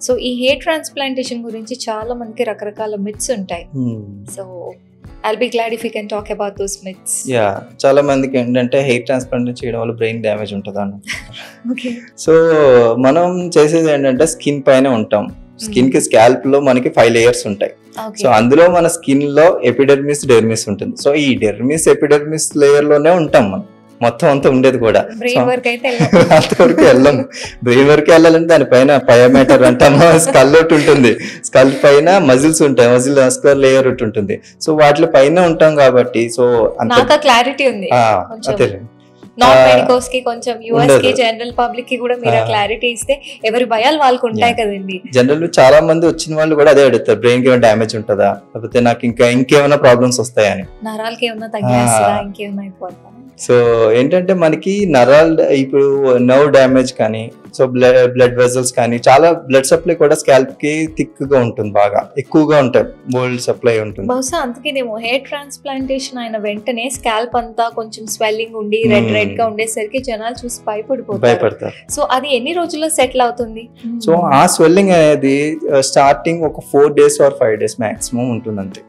So ఈ hair transplantation గురించి చాలా మందికి రకరకాల మిత్స్ ఉంటాయి. So I'll be glad if you can talk about those myths. చాలా మందికి ఏంటంటే హెయిర్ ట్రాన్స్ప్లాంట్ చేయడం వల్ల బ్రెయిన్ డ్యామేజ్ ఉంటుందని. సో మనం చేసేది ఏంటంటే స్కిన్ పైన ఉంటాం. స్కిన్ కి స్కాల్ప్ లో మనకి 5 లేయర్స్ ఉంటాయి. సో అందులో మన స్కిన్ లో ఎపిడెర్మిస్, డెర్మిస్ ఉంటుంది. సో ఈ డెర్మిస్, ఎపిడెర్మిస్ లేయర్ లోనే ఉంటాం మనం, మొత్తం అంతా ఉండేది కూడా. అంతవరకు వెళ్ళాం. బ్రెయిన్ వరకు వెళ్ళాలంటే దానిపైన పయోమీటర్ అంటాము, స్కల్ ఒకటి ఉంటుంది. స్కల్ పైన మజిల్స్ ఉంటాయి, మస్కులర్ లేయర్ ఒకటి ఉంటుంది. సో వాటి పైన ఉంటాం కాబట్టి సో అంత క్లారిటీ ఉంది. నాన్ మెడికోస్ కి కొంచెం యూఎస్ కి జనరల్ పబ్లిక్ కి కూడా మీరు క్లారిటీ ఇస్తే ఎవరి భయాలు వాళ్ళకు ఉంటాయి కదండి. జనరల్ చాలా మంది వచ్చిన వాళ్ళు కూడా అదే అడుగుతారు, బ్రెయిన్ కి ఏమైనా డ్యామేజ్ ఉంటుందా, లేకపోతే నాకు ఇంకేమైనా ప్రాబ్లమ్స్ వస్తాయని, నరాలకి ఏమైనా తగ్గేస్తారా, ఇంకేమైనా అయిపోతుందా. సో ఏంటంటే మనకి నరాలు ఇప్పుడు నర్వ్ డ్యామేజ్ కానీ, సో బ్లడ్ వెజల్స్ కానీ, చాలా బ్లడ్ సప్లై కూడా స్కాల్ప్ కి థిక్ గా ఉంటుంది, బాగా ఎక్కువగా ఉంటాయి, బోల్డ్ సప్లై ఉంటుంది. బహుశా అందుకేనేమో హెయిర్ ట్రాన్స్ప్లాంటేషన్ అయిన వెంటనే స్కాల్ప్ అంతా కొంచెం స్వెల్లింగ్ ఉండి రెడ్ గా ఉండేసరికి జనాలు చూసి భయపడతారు. సో అది ఎన్ని రోజుల్లో సెటిల్ అవుతుంది? సో ఆ స్వెల్లింగ్ అనేది స్టార్టింగ్ ఒక 4 days or 5 days మాక్సిమం ఉంటుంది అంతే.